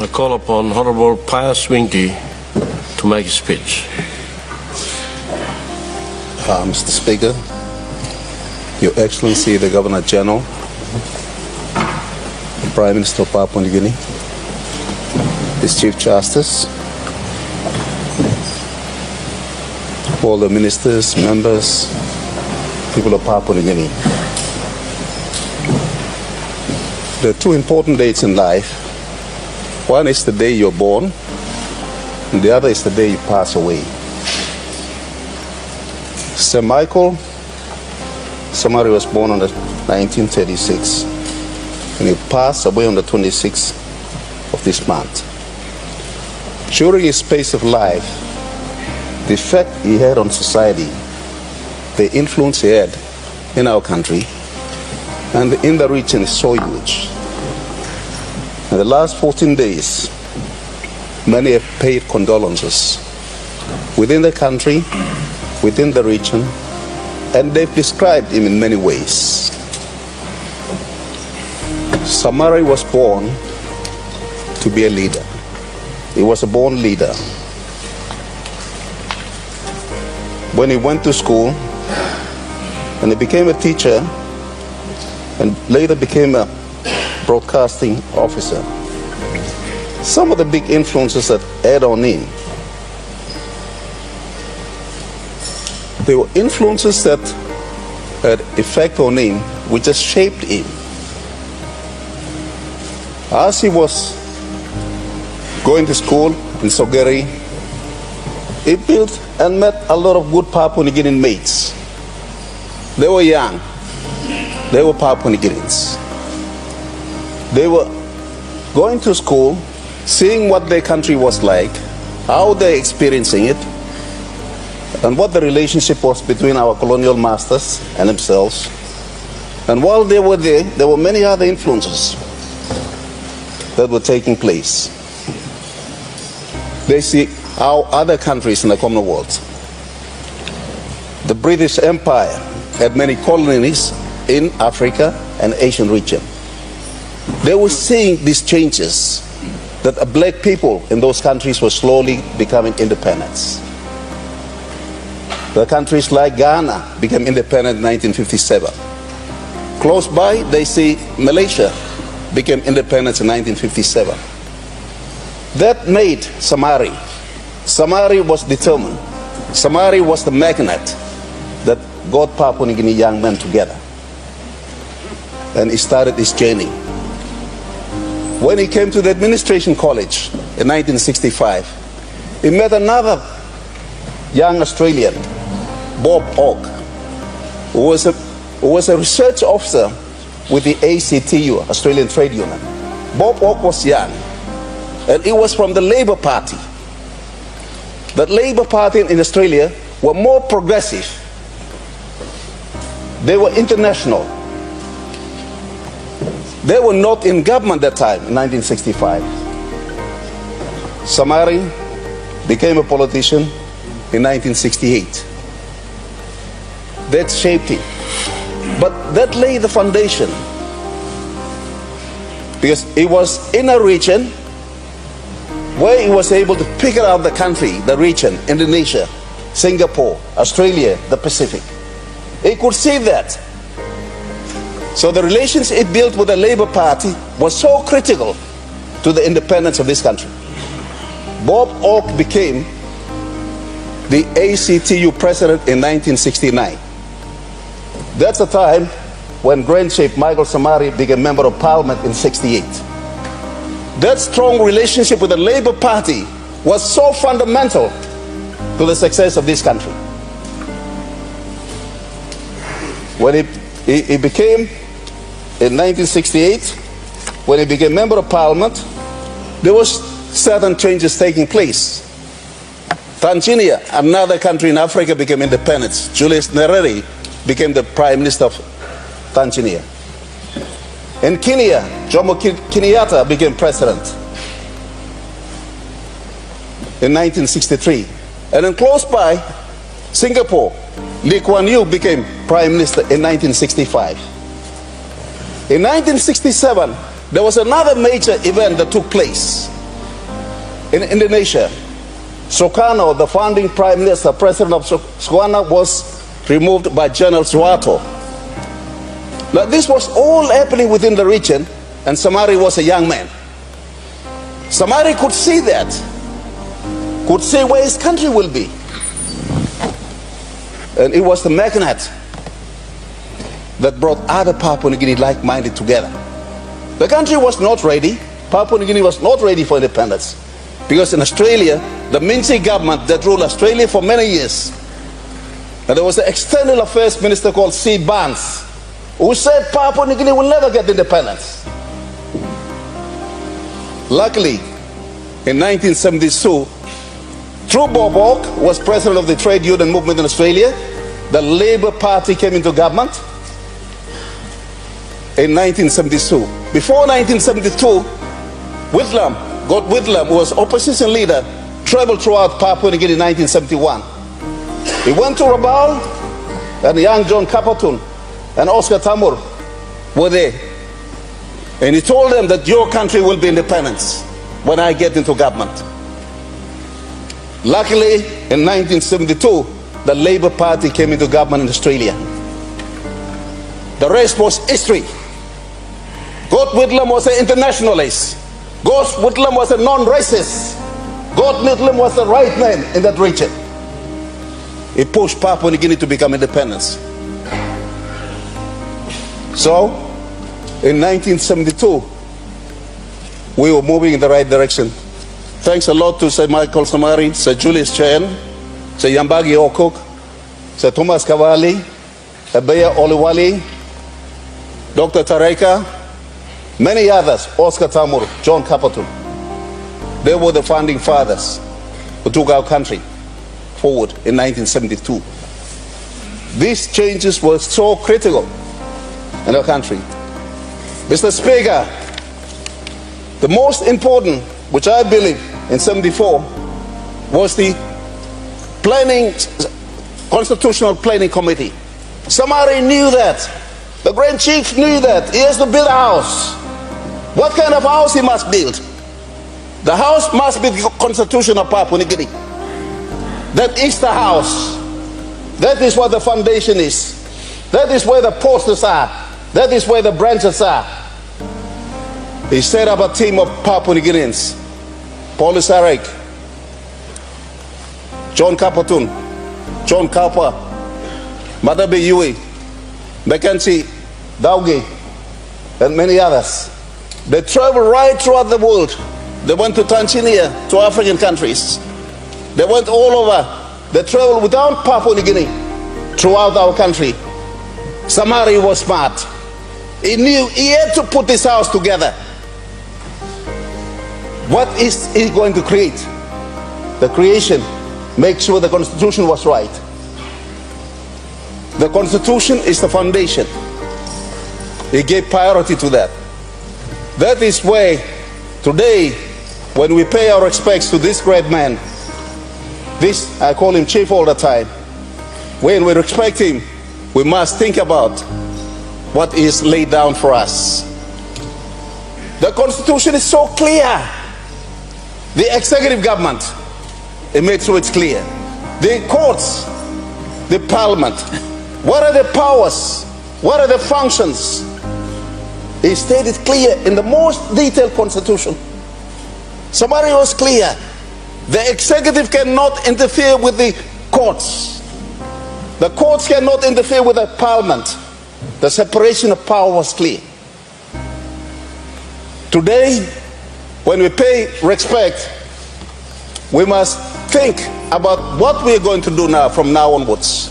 I call upon Honorable Paias Wingiti to make a speech. Mr. Speaker, Your Excellency the Governor General, the Prime Minister of Papua New Guinea, his Chief Justice, all the ministers, members, people of Papua New Guinea. There are two important dates in life. One is the day you're born, and the other is the day you pass away. Sir Michael Somare was born on 1936, and he passed away on the 26th of this month. During his space of life, the effect he had on society, the influence he had in our country and in the region is so huge. In the last 14 days, many have paid condolences within the country, within the region, and they've described him in many ways. Somare was born to be a leader. He was a born leader. When he went to school, and he became a teacher, and later became a broadcasting officer, some of the big influences that had on him, they were influences that had effect on him, which just shaped him. As he was going to school in Sogeri, he built and met a lot of good Papua New Guinean mates. They were young. They were Papua New Guineans. They were going to school, seeing what their country was like, how they're experiencing it, and what the relationship was between our colonial masters and themselves. And while they were there were many other influences that were taking place. They see how other countries in the Commonwealth, the British Empire, had many colonies in Africa and Asian region. They were seeing these changes, that black people in those countries were slowly becoming independent. The countries like Ghana became independent in 1957. Close by, they see Malaysia became independent in 1957. That made Somare. Somare was determined. Somare was the magnet that got Papua New Guinea young men together. And he started his journey. When he came to the administration college in 1965, he met another young Australian, Bob Hawke, who was a research officer with the ACTU, Australian Trade Union. Bob Hawke was young, and he was from the Labour Party. The Labour Party in Australia were more progressive. They were international. They were not in government at that time, in 1965. Somare became a politician in 1968. That shaped him. But that laid the foundation, because he was in a region where he was able to figure out the country, the region, Indonesia, Singapore, Australia, the Pacific. He could see that. So the relations it built with the Labour Party was so critical to the independence of this country. Bob Hawke became the ACTU president in 1969. That's the time when Grand Chief Michael Somare became member of parliament in 68. That strong relationship with the Labour Party was so fundamental to the success of this country. When he became, in 1968, when he became member of parliament, there was certain changes taking place. Tanzania, another country in Africa, became independent. Julius Nyerere became the Prime Minister of Tanzania. In Kenya, Jomo Kenyatta became president in 1963. And then close by, Singapore, Lee Kuan Yew became Prime Minister in 1965. In 1967, there was another major event that took place. in Indonesia, Sukarno, the founding prime minister, president of Sukarno, was removed by General Suharto. Now, this was all happening within the region, and Somare was a young man. Somare could see that, could see where his country will be. And it was the magnet that brought other Papua New Guinea like-minded together. The country was not ready. Papua New Guinea was not ready for independence. Because in Australia, the Mincy government that ruled Australia for many years, and there was an external affairs minister called C. Barnes, who said Papua New Guinea will never get independence. Luckily, in 1972, through Bob Hawke was president of the trade union movement in Australia, the Labour Party came into government in 1972. Before 1972, God Whitlam, who was opposition leader, traveled throughout Papua New Guinea in 1971. He went to Rabaul, and young John Capperton and Oscar Tamur were there. And he told them that your country will be independent when I get into government. Luckily, in 1972, the Labour Party came into government in Australia. The rest was history. God Whitlam was an internationalist. God Whitlam was a non-racist. God Whitlam was the right man in that region. He pushed Papua New Guinea to become independent. So, in 1972, we were moving in the right direction. Thanks a lot to Sir Michael Somare, Sir Julius Chen, Sir Yambagi Okuk, Sir Thomas Kavali, Abeya Oliwali, Dr. Tareka, many others, Oscar Tamur, John Capperton. They were the founding fathers who took our country forward in 1972. These changes were so critical in our country. Mr. Speaker, the most important, which I believe in 74, was the Constitutional Planning Committee. Somare knew that. The Grand Chief knew that. He has to build a house. What kind of house he must build? The house must be the Constitution of Papua New Guinea. That is the house. That is what the foundation is. That is where the posters are. That is where the branches are. He set up a team of Papua New Guineans. Paul Sarek, John Capperton, John Kaupa, Madabe Yui, Mackenzie Daugi, and many others. They traveled right throughout the world. They went to Tanzania, to African countries. They went all over. They traveled without Papua New Guinea throughout our country. Somare was smart. He knew he had to put this house together. What is he going to create? The creation. Make sure the Constitution was right. The Constitution is the foundation. He gave priority to that. That is why today, when we pay our respects to this great man, this, I call him Chief all the time, when we respect him, we must think about what is laid down for us. The Constitution is so clear. The executive government, it made sure it's clear. The courts, the parliament, what are the powers? What are the functions? It stated clear in the most detailed Constitution. Somare was clear. The executive cannot interfere with the courts. The courts cannot interfere with the parliament. The separation of power was clear. Today, when we pay respect, we must think about what we are going to do now, from now onwards.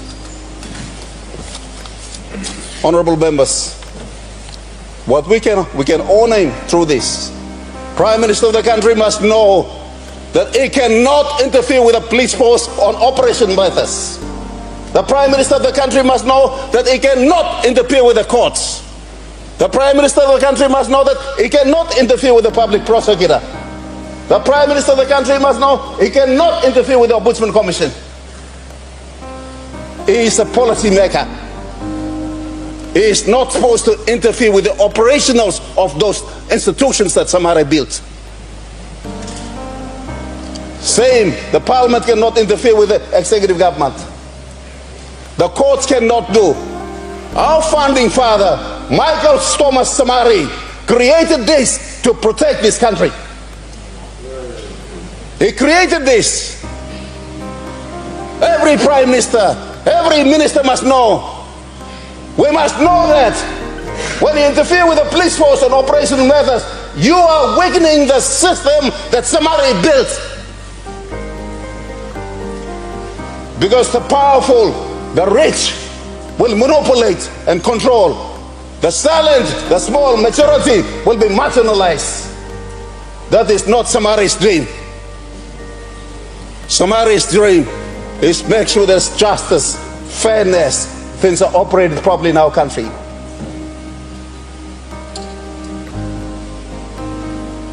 Honorable members, what we can honor him through this. Prime Minister of the country must know that he cannot interfere with a police force on operation matters. The Prime Minister of the country must know that he cannot interfere with the courts. The Prime Minister of the country must know that he cannot interfere with the public prosecutor. The Prime Minister of the country must know he cannot interfere with the Ombudsman Commission. He is a policy maker. He is not supposed to interfere with the operationals of those institutions that Somare built. saying the parliament cannot interfere with the executive government. The courts cannot do. Our founding father, Michael Thomas Somare, created this to protect this country. He created this. Every prime minister, every minister must know. We must know that when you interfere with the police force on operational matters, you are weakening the system that Somare built. Because the powerful, the rich, will manipulate and control. The silent, the small majority will be marginalized. That is not Somare's dream. Somare's dream is make sure there's justice, fairness, things are operated properly in our country.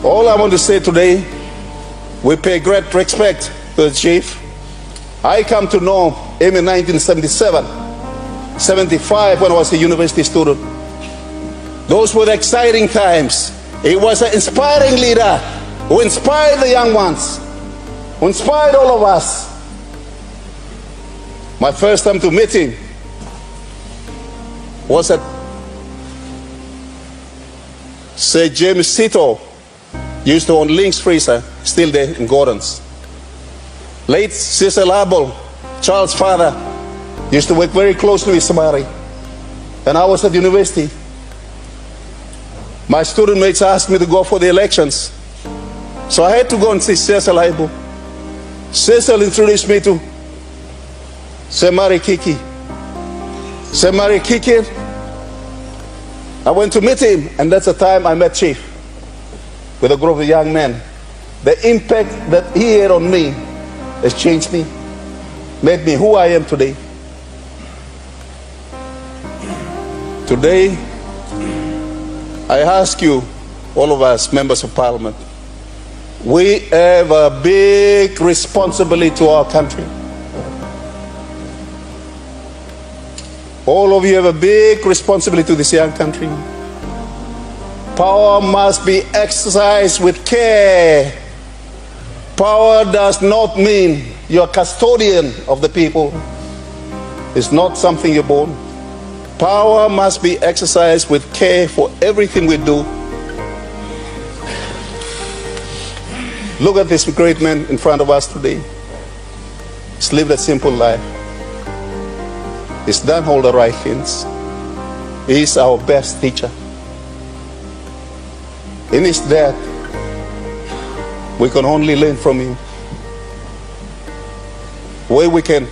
All I want to say today, we pay great respect to the chief. I come to know him in 1977, 75 when I was a university student. Those were the exciting times. He was an inspiring leader who inspired the young ones, who inspired all of us. My first time to meet him was at Sir James Sito, used to own Link's Freezer, still there in Gordon's. Late Cecil Abel, Charles' father, used to work very closely with Somare. And I was at university. My student mates asked me to go for the elections. So I had to go and see Cecil Abel. Cecil introduced me to Somare Kiki. Somare Kiki, I went to meet him, and that's the time I met Chief with a group of young men. The impact that he had on me has changed me, made me who I am today. Today, I ask you, all of us, members of parliament, we have a big responsibility to our country. All of you have a big responsibility to this young country. Power must be exercised with care. Power does not mean you're a custodian of the people. It's not something you're born. Power must be exercised with care for everything we do. Look at this great man in front of us today. He's lived a simple life. He's done all the right things. He's our best teacher. In his death, we can only learn from him. Where we can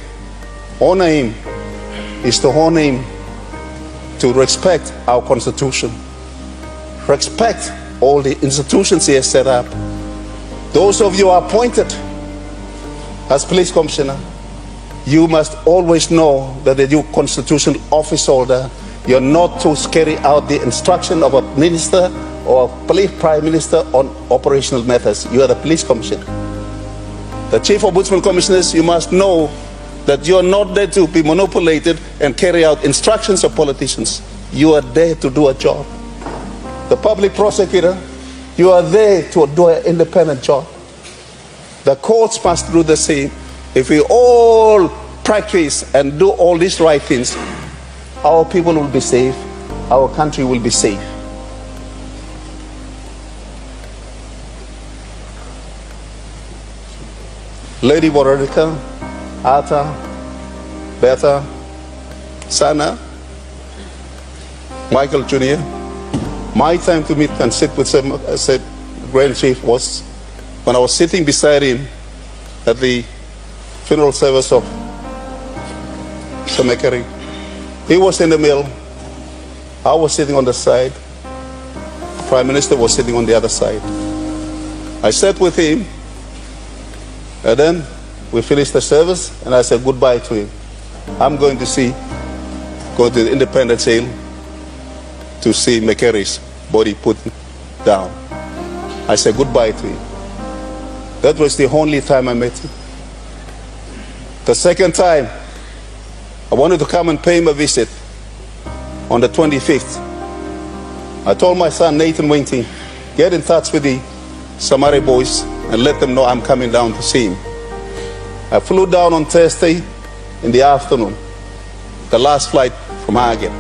honor him is to honor him, to respect our Constitution, respect all the institutions he has set up. Those of you are appointed as police commissioner, you must always know that the new constitutional office holder, you're not to carry out the instruction of a minister or a police prime minister on operational matters. You are the police commissioner. The chief ombudsman commissioners, you must know that you are not there to be manipulated and carry out instructions of politicians. You are there to do a job. The public prosecutor, you are there to do an independent job. The courts must do the same. If we all practice and do all these right things, our people will be safe, our country will be safe. Lady Veronica, Ata, Betha, Sana, Michael Jr., my time to meet and sit with said Grand Chief was when I was sitting beside him at the funeral service of Somare. He was in the middle, I was sitting on the side, the Prime Minister was sitting on the other side. I sat with him, and then we finished the service, and I said goodbye to him. I'm going to go to the independent jail to see McCarry's body put down. I said goodbye to him. That was the only time I met him. The second time, I wanted to come and pay him a visit on the 25th. I told my son Nathan Wingiti, get in touch with the Somare boys and let them know I'm coming down to see him. I flew down on Thursday in the afternoon, the last flight from Hagen.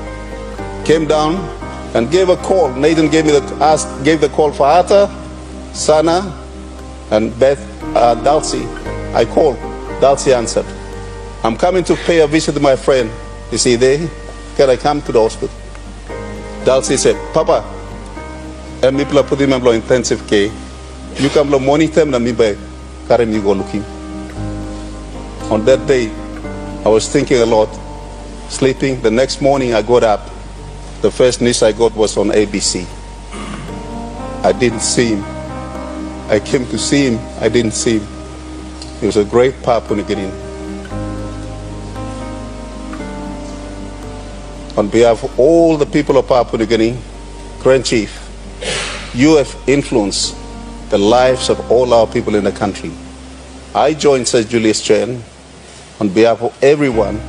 Came down and gave a call. Nathan gave the call for Arthur, Sana, and Beth, Dulcie. I called. Dulcie answered. I'm coming to pay a visit to my friend. Is he there? Can I come to the hospital? Dulcie said, Papa, and me put him in intensive care. You come to monitor him and me by carry me go looking. On that day, I was thinking a lot, sleeping. The next morning I got up. The first news I got was on ABC. I didn't see him. I came to see him. I didn't see him. He was a great Papua New Guinean. On behalf of all the people of Papua New Guinea, Grand Chief, you have influenced the lives of all our people in the country. I join Sir Julius Chen on behalf of everyone,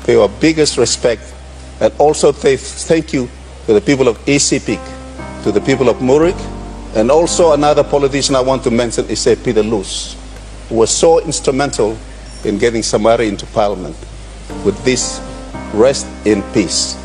pay our biggest respect, and also thank you to the people of ECPIC, to the people of Murik, and also another politician I want to mention is Peter Luce, who was so instrumental in getting Somare into Parliament. With this, rest in peace.